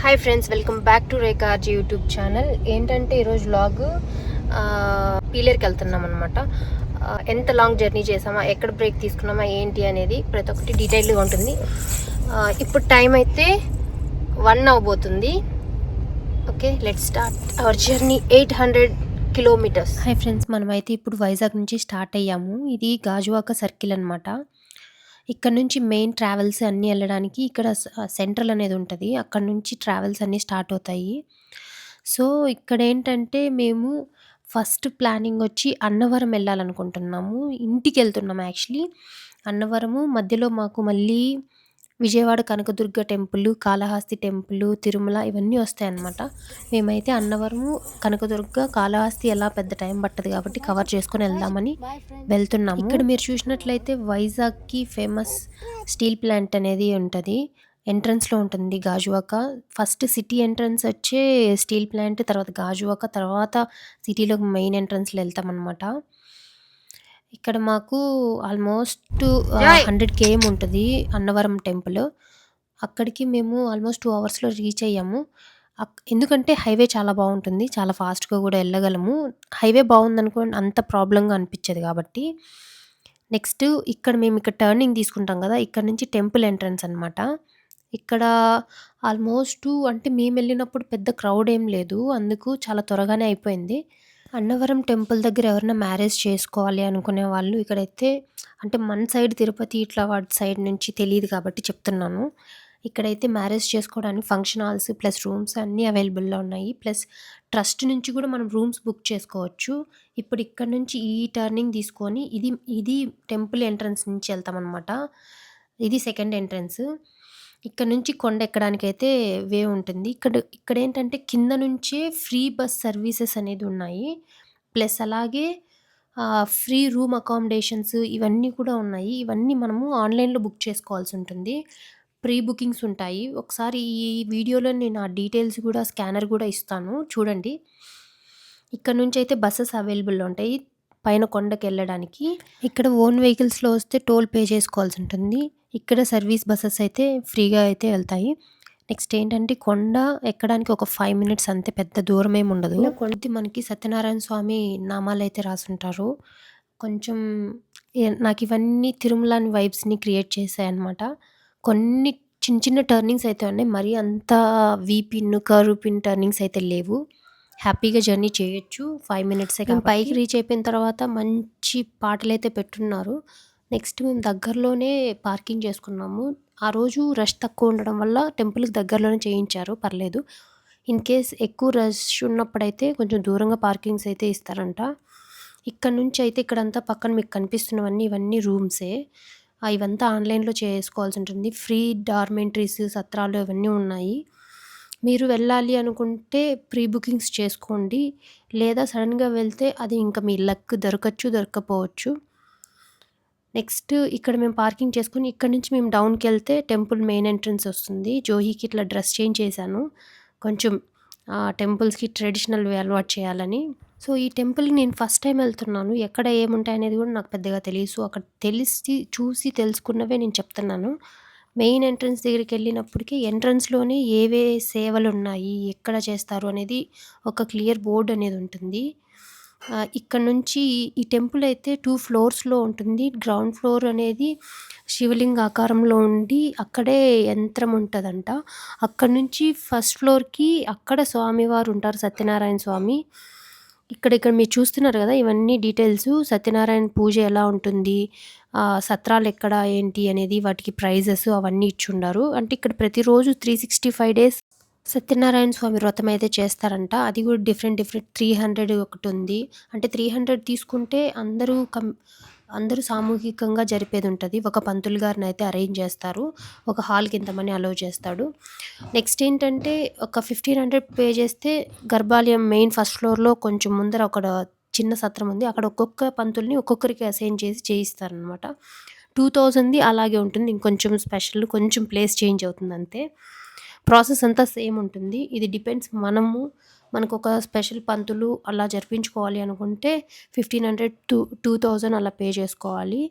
Hi friends, welcome back to Rekha RG YouTube channel. ఏంటంటే ఈరోజు vlog పీలేరుకి వెళ్తున్నాం అనమాట. ఎంత లాంగ్ జర్నీ చేసామా, ఎక్కడ బ్రేక్ తీసుకున్నామా, ఏంటి అనేది ప్రతి ఒక్కటి డీటెయిల్గా ఉంటుంది. ఇప్పుడు టైం అయితే 1 అవబోతుంది. Okay, let's start our journey 800 kilometres. Hi friends, మనమైతే ఇప్పుడు వైజాగ్ నుంచి స్టార్ట్ అయ్యాము. ఇది గాజువాక సర్కిల్ అనమాట. ఇక్కడ నుంచి మెయిన్ ట్రావెల్స్ అన్నీ వెళ్ళడానికి ఇక్కడ సెంట్రల్ అనేది ఉంటుంది. అక్కడ నుంచి ట్రావెల్స్ అన్నీ స్టార్ట్ అవుతాయి. సో ఇక్కడ ఏంటంటే మేము ఫస్ట్ ప్లానింగ్ వచ్చి అన్నవరం వెళ్ళాలనుకుంటున్నాము. ఇంటికి వెళ్తున్నాము యాక్చువల్లీ. అన్నవరము మధ్యలో మాకు మళ్ళీ విజయవాడ కనకదుర్గ టెంపుల్, కాళహస్తి టెంపుల్, తిరుమల ఇవన్నీ వస్తాయన్నమాట. మేమైతే అన్నవరము, కనకదుర్గ, కాళహస్తి ఎలా పెద్ద టైం పట్టదు కాబట్టి కవర్ చేసుకొని వెళ్దామని వెళ్తున్నాము. ఇక్కడ మీరు చూసినట్లయితే వైజాగ్కి ఫేమస్ స్టీల్ ప్లాంట్ అనేది ఉంటుంది. ఎంట్రన్స్లో ఉంటుంది గాజువాక. ఫస్ట్ సిటీ ఎంట్రన్స్ వచ్చే స్టీల్ ప్లాంట్, తర్వాత గాజువాక, తర్వాత సిటీలోకి మెయిన్ ఎంట్రన్స్లో వెళ్తామన్నమాట. ఇక్కడ మాకు ఆల్మోస్ట్ 100 km ఉంటుంది అన్నవరం టెంపుల్. అక్కడికి మేము ఆల్మోస్ట్ 2 అవర్స్లో రీచ్ అయ్యాము. ఎందుకంటే హైవే చాలా బాగుంటుంది, చాలా ఫాస్ట్గా కూడా వెళ్ళగలము. హైవే బాగుందనుకోండి, అంత ప్రాబ్లంగా అనిపించదు కాబట్టి. నెక్స్ట్ మేము ఇక్కడ టర్నింగ్ తీసుకుంటాం కదా, ఇక్కడ నుంచి టెంపుల్ ఎంట్రన్స్ అనమాట. ఇక్కడ ఆల్మోస్ట్ అంటే మేము వెళ్ళినప్పుడు పెద్ద క్రౌడ్ ఏం లేదు, అందుకు చాలా త్వరగానే అయిపోయింది. అన్నవరం టెంపుల్ దగ్గర ఎవరైనా మ్యారేజ్ చేసుకోవాలి అనుకునే వాళ్ళు ఇక్కడైతే, అంటే మన సైడ్ తిరుపతి ఇట్లా వాటి సైడ్ నుంచి తెలియదు కాబట్టి చెప్తున్నాను. ఇక్కడైతే మ్యారేజ్ చేసుకోవడానికి ఫంక్షన్ హాల్స్ ప్లస్ రూమ్స్ అన్నీ అవైలబుల్లో ఉన్నాయి. ప్లస్ ట్రస్ట్ నుంచి కూడా మనం రూమ్స్ బుక్ చేసుకోవచ్చు. ఇప్పుడు ఇక్కడ నుంచి ఈ టర్నింగ్ తీసుకొని ఇది టెంపుల్ ఎంట్రన్స్ నుంచి వెళ్తామన్నమాట. ఇది సెకండ్ ఎంట్రన్స్. ఇక్కడ నుంచి కొండ ఎక్కడానికైతే వే ఉంటుంది. ఇక్కడ ఏంటంటే కింద నుంచే ఫ్రీ బస్ సర్వీసెస్ అనేది ఉన్నాయి. ప్లస్ అలాగే ఫ్రీ రూమ్ అకామిడేషన్స్ ఇవన్నీ కూడా ఉన్నాయి. ఇవన్నీ మనము ఆన్లైన్లో బుక్ చేసుకోవాల్సి ఉంటుంది. ప్రీ బుకింగ్స్ ఉంటాయి. ఒకసారి ఈ వీడియోలో నేను ఆ డీటెయిల్స్ కూడా, స్కానర్ కూడా ఇస్తాను చూడండి. ఇక్కడ నుంచి అయితే బస్సెస్ అవైలబుల్లో ఉంటాయి పైన కొండకి వెళ్ళడానికి. ఇక్కడ ఓన్ వెహికల్స్లో వస్తే టోల్ పే చేసుకోవాల్సి ఉంటుంది. ఇక్కడ సర్వీస్ బస్సెస్ అయితే ఫ్రీగా అయితే వెళ్తాయి. నెక్స్ట్ ఏంటంటే కొండ ఎక్కడానికి ఒక 5 minutes అంతే, పెద్ద దూరం ఏమి ఉండదు. కొండ మనకి సత్యనారాయణ స్వామి నామాలు అయితే రాసుంటారు. కొంచెం నాకు ఇవన్నీ తిరుమలని వైబ్స్ని క్రియేట్ చేశాయి అన్నమాట. కొన్ని చిన్న చిన్న టర్నింగ్స్ అయితే ఉన్నాయి, మరీ అంత వీపిన్ కర్వ్ పిన్ టర్నింగ్స్ అయితే లేవు. హ్యాపీగా జర్నీ చేయొచ్చు 5 minutes. మేము పైకి రీచ్ అయిపోయిన తర్వాత మంచి పాటలు అయితే పెట్టున్నారు. నెక్స్ట్ మేము దగ్గరలోనే పార్కింగ్ చేసుకున్నాము. ఆ రోజు రష్ తక్కువ ఉండడం వల్ల టెంపుల్కి దగ్గరలోనే చేయించారు, పర్లేదు. ఇన్ కేస్ ఎక్కువ రష్ ఉన్నప్పుడైతే కొంచెం దూరంగా పార్కింగ్స్ అయితే ఇస్తారంట. ఇక్కడ నుంచి అయితే ఇక్కడంతా పక్కన మీకు కనిపిస్తున్నవన్నీ ఇవన్నీ రూమ్సే. ఇవంతా ఆన్లైన్లో చేసుకోవాల్సి ఉంటుంది. ఫ్రీ డార్మెంటరీస్, సత్రాలు ఇవన్నీ ఉన్నాయి. మీరు వెళ్ళాలి అనుకుంటే ప్రీ బుకింగ్స్ చేసుకోండి, లేదా సడన్గా వెళ్తే అది ఇంకా మీ లక్, దొరకచ్చు దొరకపోవచ్చు. నెక్స్ట్ ఇక్కడ మేము పార్కింగ్ చేసుకుని ఇక్కడ నుంచి మేము డౌన్కి వెళ్తే టెంపుల్ మెయిన్ ఎంట్రన్స్ వస్తుంది. జోహికి ఇట్లా డ్రెస్ చేంజ్ చేశాను, కొంచెం టెంపుల్స్కి ట్రెడిషనల్ వే అలవాటు చేయాలని. సో ఈ టెంపుల్కి నేను ఫస్ట్ టైం వెళ్తున్నాను. ఎక్కడ ఏముంటాయి అనేది కూడా నాకు పెద్దగా తెలియదు. అక్కడ చూసి తెలుసుకున్నవే నేను చెప్తున్నాను. మెయిన్ ఎంట్రన్స్ దగ్గరికి వెళ్ళినప్పటికీ ఎంట్రన్స్లోనే ఏవే సేవలు ఉన్నాయి, ఎక్కడ చేస్తారు అనేది ఒక క్లియర్ బోర్డు అనేది ఉంటుంది. ఇక్కడ నుంచి ఈ టెంపుల్ అయితే 2 ఫ్లోర్స్లో ఉంటుంది. గ్రౌండ్ ఫ్లోర్ అనేది శివలింగ ఆకారంలో ఉండి అక్కడే యంత్రం ఉంటుందంట. అక్కడ నుంచి ఫస్ట్ ఫ్లోర్కి అక్కడ స్వామివారు ఉంటారు, సత్యనారాయణ స్వామి. ఇక్కడ మీరు చూస్తున్నారు కదా, ఇవన్నీ డీటెయిల్స్. సత్యనారాయణ పూజ ఎలా ఉంటుంది, సత్రాలు ఎక్కడ ఏంటి అనేది, వాటికి ప్రైజెస్ అవన్నీ ఇచ్చుండారు. అంటే ఇక్కడ ప్రతిరోజు 365 days సత్యనారాయణ స్వామి వ్రతం అయితే చేస్తారంట. అది కూడా డిఫరెంట్ 300 ఒకటి ఉంది. అంటే 300 తీసుకుంటే అందరూ సామూహికంగా జరిపేది ఉంటుంది. ఒక పంతులు గారిని అయితే అరేంజ్ చేస్తారు, ఒక హాల్కి ఇంతమని అలౌ చేస్తాడు. నెక్స్ట్ ఏంటంటే ఒక 1500 పే చేస్తే గర్భాలయం మెయిన్ ఫస్ట్ ఫ్లోర్లో కొంచెం ముందర ఒక చిన్న సత్రం ఉంది. అక్కడ ఒక్కొక్క పంతుల్ని ఒక్కొక్కరికి అసైన్ చేసి చేయిస్తారనమాట. 2000 అలాగే ఉంటుంది, ఇంకొంచెం స్పెషల్, కొంచెం ప్లేస్ చేంజ్ అవుతుంది అంతే. ప్రాసెస్ అంతా సేమ్ ఉంటుంది. ఇది డిపెండ్స్, మనకు ఒక స్పెషల్ పంతులు అలా జరిపించుకోవాలి అనుకుంటే 1500 to 2000 అలా పే చేసుకోవాలి.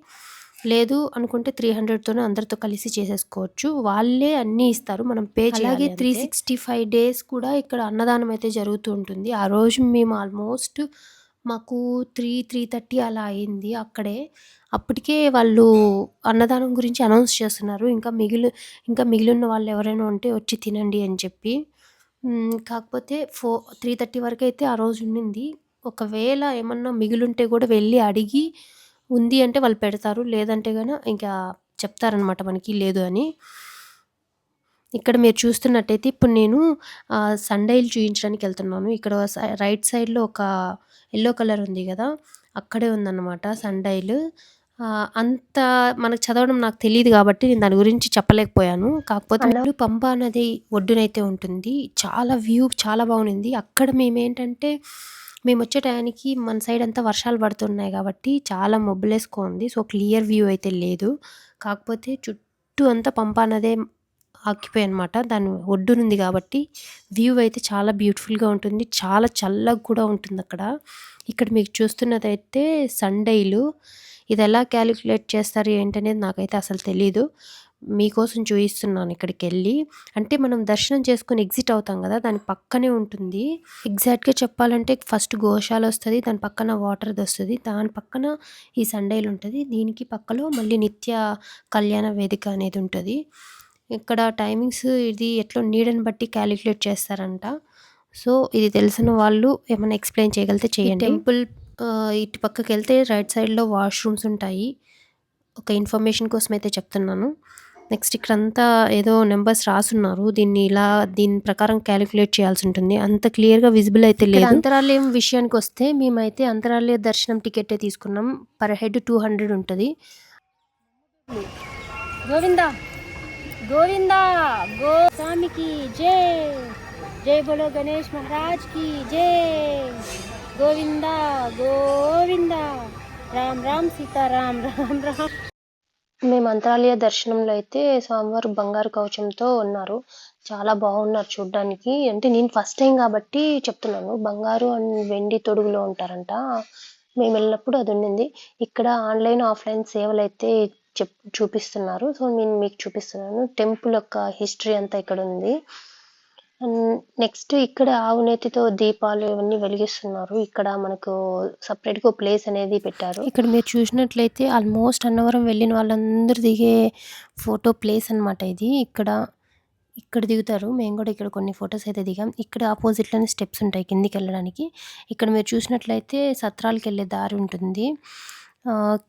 లేదు అనుకుంటే 300తోనే అందరితో కలిసి చేసేసుకోవచ్చు. వాళ్ళే అన్నీ ఇస్తారు. మనం పే చేయాలి. అలాగే 365 డేస్ కూడా ఇక్కడ అన్నదానం అయితే జరుగుతూ ఉంటుంది. ఆ రోజు మేము ఆల్మోస్ట్ మాకు 3:30 అలా అయింది అక్కడే. అప్పటికే వాళ్ళు అన్నదానం గురించి అనౌన్స్ చేస్తున్నారు. ఇంకా మిగిలిన వాళ్ళు ఎవరైనా ఉంటే వచ్చి తినండి అని చెప్పి. కాకపోతే 3:30 వరకైతే ఆ రోజు ఉండింది. ఒకవేళ ఏమన్నా మిగిలుంటే కూడా వెళ్ళి అడిగి ఉంది అంటే వాళ్ళు పెడతారు. లేదంటే ఇంకా చెప్తారనమాట మనకి లేదు అని. ఇక్కడ మీరు చూస్తున్నట్టయితే ఇప్పుడు నేను సండైలు చూయించడానికి వెళ్తున్నాను. ఇక్కడ రైట్ సైడ్‌లో ఒక యెల్లో కలర్ ఉంది గదా! అక్కడే ఉందన్నమాట సండైలు. అంత మనకు చదవడం నాకు తెలీదు గాబట్టి నేను దాని గురించి చెప్పలేకపోయాను. కాకపోతే పంపా నది ఒడ్డునైతే ఉంటుంది. వ్యూ చాలా బాగుంది. అక్కడ మేమొచ్చే టయానికి మన సైడ్ అంతా వర్షాలు పడుతున్నాయి గాబట్టి చాలా మబ్బులేసుకుంది. సో, క్లియర్ వ్యూ అయితే లేదు. కాకపోతే చుట్టూ అంతా పంపా నదే ఆక్యుపై అనమాట. దాని ఒడ్డునుంది గాబట్టి వ్యూ అయితే చాలా బ్యూటిఫుల్‌గా ఉంటుంది. చాలా చల్లగా కూడా ఉంటుందక్కడ. ఇక్కడ మీకు చూస్తున్నదైతే సండైలు. ఇదెలా క్యాలిక్యులేట్ చేస్తారు ఏంటనేది నాకైతే అసలు తెలీదు. మీకోసం చూయిస్తున్నాను ఇక్కడికెళ్ళి. అంటే మనం దర్శనం చేసుకొని ఎగ్జిట్ అవుతాం గదా! దాని పక్కనే ఉంటుంది. ఎగ్జాక్ట్‌గా చెప్పాలంటే ఫస్ట్ గోశాల ఒస్తది. దాని పక్కన వాటర్‌దొస్తది. దాని పక్కన ఈ సండైలుంటది. దీనికి పక్కలో మళ్ళీ నిత్య కళ్యాణ వేదిక అనేది ఉంటది. ఇక్కడ టైమింగ్స్ ఇది ఎట్లా నీడని బట్టి క్యాలిక్యులేట్ చేస్తారంట. సో, ఇది తెలిసిన వాళ్ళు ఏమన్నా ఎక్స్‌ప్లెయిన్ చేయగలిగితే చేయండి. టెంపుల్ ఇటు పక్కకెళ్తే రైట్ సైడ్‌లో వాష్‌రూమ్స్ ఉంటాయి. ఒక ఇన్ఫర్మేషన్ కోసమైతే చెప్తున్నాను. నెక్స్ట్ ఇక్కడంతా ఏదో నంబర్స్ రాసున్నారు. దీని ప్రకారం క్యాలిక్యులేట్ చేయాల్సుంటుంది. అంత క్లియర్‌గా విజిబుల్ అయితే లేదు. అంతరాలయం విషయానికొస్తే మేమైతే అంతరాలయ దర్శనం టికెటే తీసుకున్నాం. పర్ హెడ్ 200 ఉంటది. గోవిందా గోవిందా స్వామికి జై. జై బోలో గణేష్ మహారాజ్ కి జై. గోవిందా గోవిందా రామ్ రామ్ సీతారాం రామ్ రామ్. మేము అంతరాలయ దర్శనంలో అయితే స్వామివారు బంగారు కవచంతో ఉన్నారు. చాలా బాగున్నారు చూడ్డానికి. అంటే నేను ఫస్ట్ టైం కాబట్టి చెప్తున్నాను. బంగారు అండ్ వెండి తొడుగులో ఉంటారంట. మేము వెళ్ళినప్పుడు అది ఉండింది. ఇక్కడ ఆన్లైన్ ఆఫ్లైన్ సేవలైతే చూపిస్తున్నారు. సో నేను మీకు చూపిస్తున్నాను. టెంపుల్ యొక్క హిస్టరీ అంతా ఇక్కడ ఉంది. నెక్స్ట్ ఇక్కడ ఆవు నేతితో దీపాలు ఇవన్నీ వెలిగిస్తున్నారు. ఇక్కడ మనకు సపరేట్‌గా ప్లేస్ అనేది పెట్టారు. ఇక్కడ మీరు చూసినట్లయితే ఆల్మోస్ట్ అన్నవరం వెళ్ళిన వాళ్ళందరూ దిగే ఫోటో ప్లేస్ అనమాట ఇది. ఇక్కడ దిగుతారు. మేము కూడా ఇక్కడ కొన్ని ఫోటోస్ అయితే దిగాం. ఇక్కడ ఆపోజిట్‌లోనే స్టెప్స్ ఉంటాయి కిందికెళ్ళడానికి. ఇక్కడ మీరు చూసినట్లయితే సత్రాలకెళ్ళే దారి ఉంటుంది.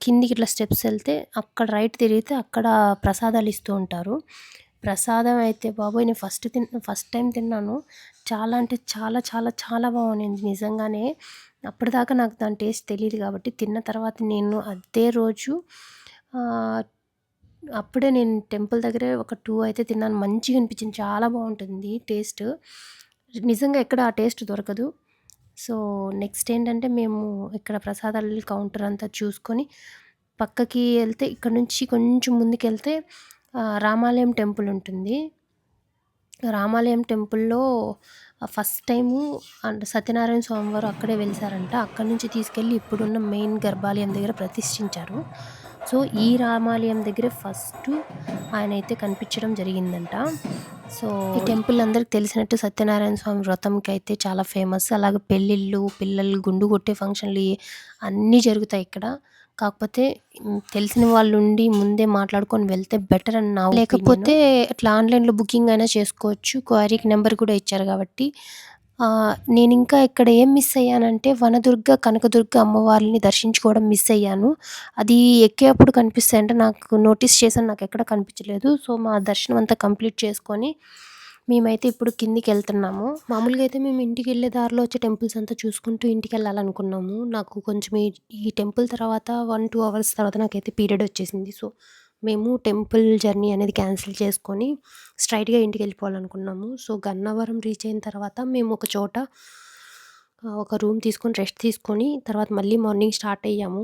కిందికి ఇట్లా స్టెప్స్ వెళ్తే అక్కడ రైట్ తిరిగితే అక్కడ ప్రసాదాలు ఇస్తూ ఉంటారు. ప్రసాదం అయితే బాబోయ్! నేను ఫస్ట్ టైం తిన్నాను. చాలా అంటే చాలా చాలా చాలా బాగుండింది నిజంగానే. అప్పటిదాకా నాకు దాని టేస్ట్ తెలీదు కాబట్టి తిన్న తర్వాత నేను అదే రోజు అప్పుడే నేను టెంపుల్ దగ్గరే ఒక 2 అయితే తిన్నాను. మంచిగా అనిపించింది. చాలా బాగుంటుంది టేస్ట్. నిజంగా ఎక్కడ ఆ టేస్ట్ దొరకదు. సో, నెక్స్ట్ ఏంటంటే మేము ఇక్కడ ప్రసాదాల కౌంటర్ అంతా చూసుకొని పక్కకి వెళ్తే ఇక్కడ నుంచి కొంచెం ముందుకెళ్తే రామాలయం టెంపుల్ ఉంటుంది. రామాలయం టెంపుల్‌లో ఫస్ట్ టైము సత్యనారాయణ స్వామి వారు అక్కడే వెలిసారంట. అక్కడి నుంచి తీసుకెళ్ళి ఇప్పుడున్న మెయిన్ గర్భాలయం దగ్గర ప్రతిష్ఠించారు. సో, ఈ రామాలయం దగ్గరే ఫస్ట్ ఆయనైతే కనిపించడం జరిగిందంట. సో, ఈ టెంపుల్ అందరికి తెలిసినట్టు సత్యనారాయణ స్వామి వ్రతంకి అయితే చాలా ఫేమస్. అలాగే పెళ్ళిళ్ళు, పిల్లలు గుండు కొట్టే ఫంక్షన్లు అన్నీ జరుగుతాయి ఇక్కడ. కాకపోతే తెలిసిన వాళ్ళుండి ముందే మాట్లాడుకొని వెళ్తే బెటర్ అని నా ఒపీనియన్. లేకపోతే అట్లా ఆన్‌లైన్‌లో బుకింగ్ అయినా చేసుకోవచ్చు. క్వైరీకి నెంబర్ కూడా ఇచ్చారు కాబట్టి. నేనింకా ఇక్కడ ఏం మిస్ అయ్యానంటే వనదుర్గ, కనకదుర్గ అమ్మవార్లని దర్శించుకోవడం మిస్ అయ్యాను. అది ఎక్కేప్పుడు కనిపిస్తాయంటే నాకు నోటీస్ చేశాను. నాకెక్కడ కనిపించలేదు. సో, మా దర్శనం అంతా కంప్లీట్ చేసుకొని మేమైతే ఇప్పుడు కిందికెళ్తున్నాము. మామూలుగా అయితే మేము ఇంటికెళ్ళే దారిలో వచ్చే టెంపుల్స్ అంతా చూసుకుంటూ ఇంటికెళ్ళాలనుకున్నాము. నాకు కొంచెం ఈ టెంపుల్ తర్వాత 1, 2 అవర్స్ తర్వాత నాకైతే పీరియడ్ వచ్చేసింది. సో, మేము టెంపుల్ జర్నీ అనేది క్యాన్సిల్ చేసుకొని స్ట్రెయిట్‌గా ఇంటికెళ్ళిపోవాలనుకున్నాము. సో, గన్నవరం రీచ్ అయిన తర్వాత మేము ఒక చోట ఒక రూమ్ తీసుకొని రెస్ట్ తీసుకొని తర్వాత మళ్ళీ మార్నింగ్ స్టార్ట్ అయ్యాము.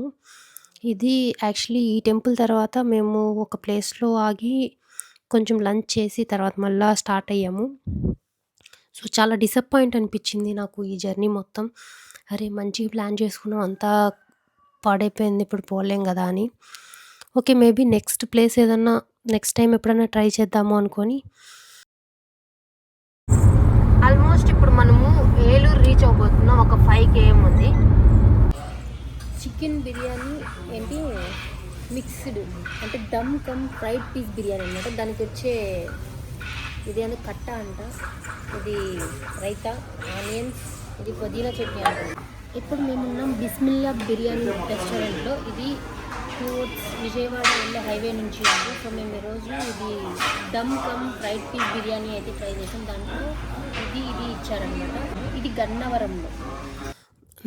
ఇది యాక్చువల్లీ ఈ టెంపుల్ తర్వాత మేము ఒక ప్లేస్‌లో ఆగి కొంచెం లంచ్ చేసి తర్వాత మళ్ళా స్టార్ట్ అయ్యాము. సో, చాలా డిసప్పాయింట్ అనిపించింది నాకు ఈ జర్నీ మొత్తం. అరే! మంచిగా ప్లాన్ చేసుకున్నాం అంతా పాడైపోయింది. ఇప్పుడు పోలేం గదా అని. ఓకే. మేబీ నెక్స్ట్ ప్లేస్ ఏదన్నా నెక్స్ట్ టైమ్ ఎప్పుడన్నా ట్రై చేద్దాము అనుకోని ఆల్మోస్ట్ ఇప్పుడు మనము ఏలూరు రీచ్ అవ్వబోతున్నాం. ఒక 5 km ఉంది. చికెన్ బిర్యానీ ఏంటి మిక్స్డ్ అంటే dum cum fried piece biryani అనమాట. దానికి వచ్చే ఇది ఏదో కట్ట అంట, ఇది రైతా, ఆనియన్స్, ఇది పుదీనా చట్నీ అంట. ఇప్పుడు మేమున్నాం బిస్మిల్లా బిర్యానీ రెస్టారెంట్లో. ఇది టువర్డ్స్ విజయవాడ వెళ్ళే హైవే నుంచి ఉంది. సో మేము ఈరోజు ఇది dum cum fried piece biryani అయితే ట్రై చేసాం. దాంట్లో ఇది ఇచ్చారనమాట. ఇది గన్నవరంలో.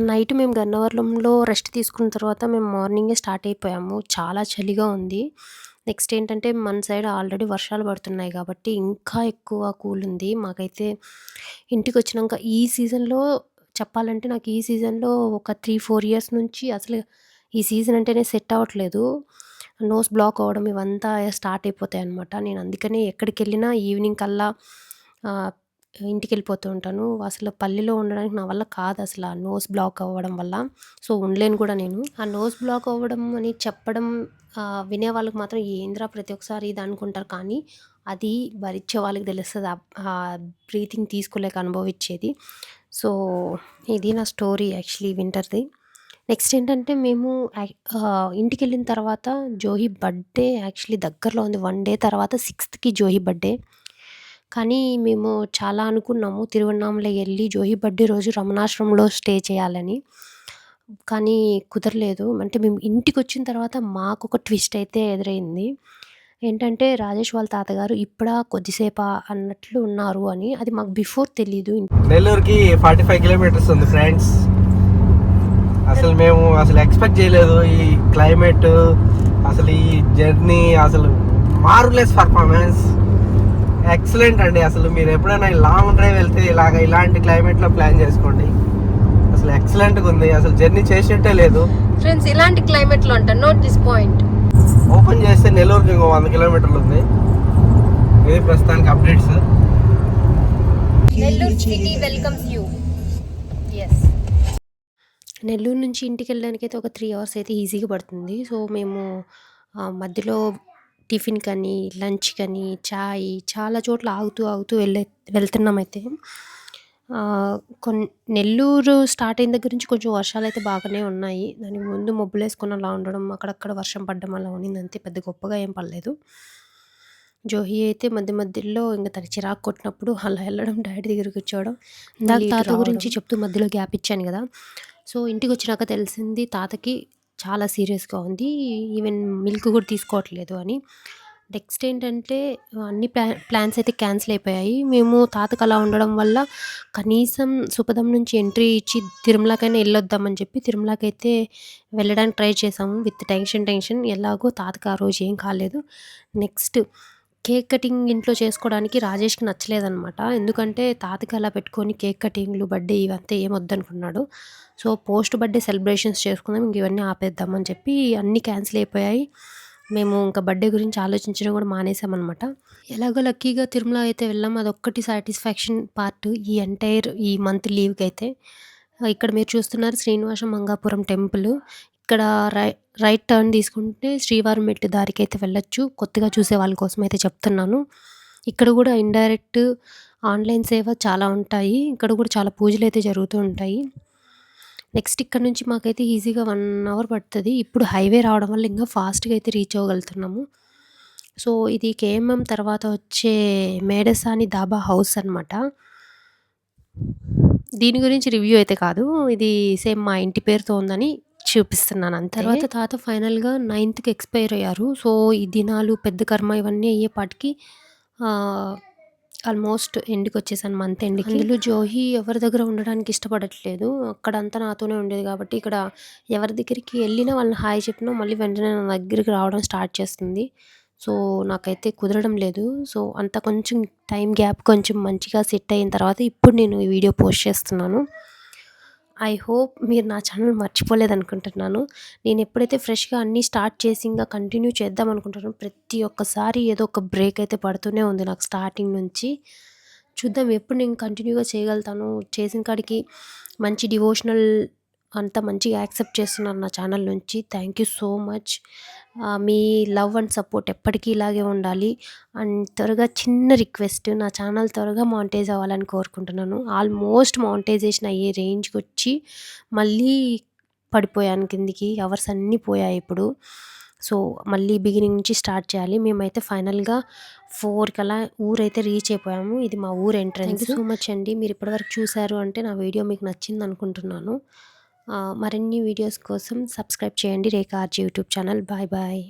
నైట్ మేము గన్నవరంలో రెస్ట్ తీసుకున్న తర్వాత మేము మార్నింగే స్టార్ట్ అయిపోయాము. చాలా చలిగా ఉంది. నెక్స్ట్ ఏంటంటే మన సైడ్ ఆల్రెడీ వర్షాలు పడుతున్నాయి కాబట్టి ఇంకా ఎక్కువ కూల్ ఉంది. మాకైతే ఇంటికి వచ్చినాక ఈ సీజన్లో చెప్పాలంటే నాకు ఈ సీజన్లో ఒక 3-4 ఇయర్స్ నుంచి అసలు ఈ సీజన్ అంటేనే సెట్ అవ్వట్లేదు. నోస్ బ్లాక్ అవ్వడం ఇవంతా స్టార్ట్ అయిపోతాయి అనమాట. నేను అందుకని ఎక్కడికి వెళ్ళినా ఈవినింగ్ కల్లా ఇంటికెళ్ళిపోతూ ఉంటాను. అసలు పల్లెలో ఉండడానికి నా వల్ల కాదు అసలు ఆ నోస్ బ్లాక్ అవ్వడం వల్ల. సో ఉండలేను కూడా నేను. ఆ నోస్ బ్లాక్ అవ్వడం అని చెప్పడం వినే వాళ్ళకి మాత్రం ఏందిరా ప్రతి ఒక్కసారి ఇది అనుకుంటారు. కానీ అది భరించే వాళ్ళకి తెలుస్తుంది. ఆ బ్రీతింగ్ తీసుకోలేక అనుభవించేది. సో ఇది నా స్టోరీ యాక్చువల్లీ వింటర్ది. నెక్స్ట్ ఏంటంటే మేము ఇంటికెళ్ళిన తర్వాత జోహి బర్త్డే యాక్చువల్లీ దగ్గరలో ఉంది. 1 డే తర్వాత 6థ్‌కి జోహి బర్త్డే. కానీ మేము చాలా అనుకున్నాము తిరువన్నామలై వెళ్ళి జోహి బర్త్డే రోజు రమణాశ్రమంలో స్టే చేయాలని. కానీ కుదరలేదు. అంటే మేము ఇంటికొచ్చిన తర్వాత మాకొక ట్విస్ట్ అయితే ఎదురైంది. ఏంటంటే రాజేష్ వాళ్ళ తాతగారు ఇప్పుడా కొద్దిసేపా అన్నట్లు ఉన్నారు అని. అది మాకు బిఫోర్ తెలీదు. నెల్లూరుకి 45 కిలోమీటర్స్ ఉంది ఫ్రెండ్స్. మేము ఎక్స్పెక్ట్ చేయలేదు ఈ క్లైమేట్, అసలు ఈ జర్నీ, అసలు మార్వెలస్ పర్ఫార్మెన్స్, ఎక్సలెంట్ అండి. అసలు మీరు ఎప్పుడైనా లాంగ్ డ్రైవ్ వెళ్తే ఇలాంటి క్లైమేట్లో ప్లాన్ చేసుకోండి. అసలు ఎక్సలెంట్గా ఉంది. అసలు జర్నీ చేసినట్టే లేదు ఫ్రెండ్స్. ఇలాంటి క్లైమేట్లో అంట నోట్ దిస్ పాయింట్. ఓపెన్ చేస్తే నెల్లూరుకి ఇంకో 100 కిలోమీటర్లు ఉంది. ఇది ప్రస్తుతానికి updates. Nellore city welcomes you. Yes, Nellore నుంచి ఇంటికి వెళ్ళడానికి అయితే ఒక 3 అవర్స్ అయితే ఈజీగా పడుతుంది. సో మేము మధ్యలో టిఫిన్ కానీ లంచ్ కానీ చాయ్ చాలా చోట్ల ఆగుతూ వెళ్తున్నామైతే. నెల్లూరు స్టార్ట్ అయిన దగ్గర నుంచి కొంచెం వర్షాలు అయితే బాగానే ఉన్నాయి. దానికి ముందు మబ్బులేసుకొని అలా ఉండడం, అక్కడక్కడ వర్షం పడ్డం అలా ఉండింది. అంతే, పెద్ద గొప్పగా ఏం పడలేదు. జోహి అయితే మధ్యలో ఇంక తనకి చిరాకు కొట్టినప్పుడు అలా వెళ్ళడం, డాడీ దగ్గరికి వచ్చేయడం. ఇందాక తాత గురించి చెప్తూ మధ్యలో గ్యాప్ ఇచ్చాను కదా. సో ఇంటికి వచ్చినాక తెలిసింది తాతకి చాలా సీరియస్గా ఉంది. ఈవెన్ మిల్క్ కూడా తీసుకోవట్లేదు అని. నెక్స్ట్ ఏంటంటే అన్ని ప్లాన్స్ అయితే క్యాన్సిల్ అయిపోయాయి. మేము తాతకు అలా ఉండడం వల్ల కనీసం సుపదం నుంచి ఎంట్రీ ఇచ్చి తిరుమలకైనా వెళ్ళొద్దామని చెప్పి తిరుమలకైతే వెళ్ళడానికి ట్రై చేసాము విత్ టెన్షన్. ఎలాగో తాతకు ఆ రోజు ఏం కాలేదు. నెక్స్ట్ కేక్ కటింగ్ ఇంట్లో చేసుకోవడానికి రాజేష్కి నచ్చలేదనమాట. ఎందుకంటే తాతకి అలా పెట్టుకొని కేక్ కటింగ్లు, బర్త్డే ఇవంతా ఏం వద్దనుకున్నాడు. సో పోస్ట్ బర్త్డే సెలబ్రేషన్స్ చేసుకుందాం, ఇంక ఇవన్నీ ఆపేద్దామని చెప్పి అన్నీ క్యాన్సిల్ అయిపోయాయి. మేము ఇంకా బర్త్డే గురించి ఆలోచించడం కూడా మానేసామన్నమాట. ఎలాగో లక్కీగా తిరుమల అయితే వెళ్ళాం. అదొక్కటి సాటిస్ఫాక్షన్ పార్ట్ ఈ ఎంటైర్ ఈ మంత్ లీవ్కి అయితే. ఇక్కడ మీరు చూస్తున్నారు శ్రీనివాస మంగాపురం టెంపుల్. ఇక్కడ రైట్ టర్న్ తీసుకుంటే శ్రీవారం మెట్టు దారికి అయితే వెళ్ళొచ్చు. కొత్తగా చూసే వాళ్ళ కోసం అయితే చెప్తున్నాను. ఇక్కడ కూడా ఇండైరెక్ట్ ఆన్లైన్ సేవ చాలా ఉంటాయి. ఇక్కడ కూడా చాలా పూజలు అయితే జరుగుతూ ఉంటాయి. నెక్స్ట్ ఇక్కడ నుంచి మాకైతే ఈజీగా 1 అవర్ పడుతుంది. ఇప్పుడు హైవే రావడం వల్ల ఇంకా ఫాస్ట్గా అయితే రీచ్ అవ్వగలుగుతున్నాము. సో ఇది కేఎంఎం తర్వాత వచ్చే మేడసాని దాబా హౌస్ అనమాట. దీని గురించి రివ్యూ అయితే కాదు, ఇది సేమ్ మా ఇంటి పేరుతో ఉందని చూపిస్తున్నాను అంతే. తర్వాత తాత ఫైనల్గా 9థ్‌కి ఎక్స్పైర్ అయ్యారు. సో ఈ దినాలు పెద్ద కర్మ ఇవన్నీ అయ్యేపాటికి ఆల్మోస్ట్ ఎండ్కి వచ్చేసాను, మంత్ ఎండ్కి. అందులో జోహి ఎవరి దగ్గర ఉండడానికి ఇష్టపడట్లేదు. అక్కడంతా నాతోనే ఉండేది కాబట్టి ఇక్కడ ఎవరి దగ్గరికి వెళ్ళినా వాళ్ళని హాయ్ చెప్పినా మళ్ళీ వెంటనే నా దగ్గరికి రావడం స్టార్ట్ చేస్తుంది. సో నాకైతే కుదరడం లేదు. సో అంత కొంచెం టైం గ్యాప్ కొంచెం మంచిగా సెట్ అయిన తర్వాత ఇప్పుడు నేను ఈ వీడియో పోస్ట్ చేస్తున్నాను. ఐ హోప్ మీరు నా ఛానల్ మర్చిపోలేదనుకుంటున్నాను. నేను ఎప్పుడైతే ఫ్రెష్గా అన్నీ స్టార్ట్ చేసి ఇంకా కంటిన్యూ చేద్దాం అనుకుంటున్నాను, ప్రతి ఒక్కసారి ఏదో ఒక బ్రేక్ అయితే పడుతూనే ఉంది నాకు స్టార్టింగ్ నుంచి. చూద్దాం ఎప్పుడు నేను కంటిన్యూగా చేయగలుగుతాను. చేసిన కాడికి మంచి డివోషనల్ అంత మంచిగా యాక్సెప్ట్ చేస్తున్నారు నా ఛానల్ నుంచి. Thank you so much. Me love and support ఎప్పటికీ ఇలాగే ఉండాలి. అండ్ త్వరగా చిన్న రిక్వెస్ట్, నా ఛానల్ త్వరగా మానిటైజ్ అవ్వాలని కోరుకుంటున్నాను. ఆల్మోస్ట్ మానిటైజేషన్ అయ్యే రేంజ్కి వచ్చి మళ్ళీ పడిపోయాను కిందికి. అవర్స్ అన్నీ పోయాయి ఇప్పుడు. సో మళ్ళీ బిగినింగ్ నుంచి స్టార్ట్ చేయాలి. మేమైతే ఫైనల్గా 4 కలా ఊరైతే రీచ్ అయిపోయాము. ఇది మా ఊరు entrance. Thank you so much అండి. మీరు ఇప్పటివరకు చూశారు అంటే నా వీడియో మీకు నచ్చింది అనుకుంటున్నాను. మరిన్ని వీడియోస్ కోసం సబ్స్క్రైబ్ చేయండి Rekha RG YouTube channel. Bye bye.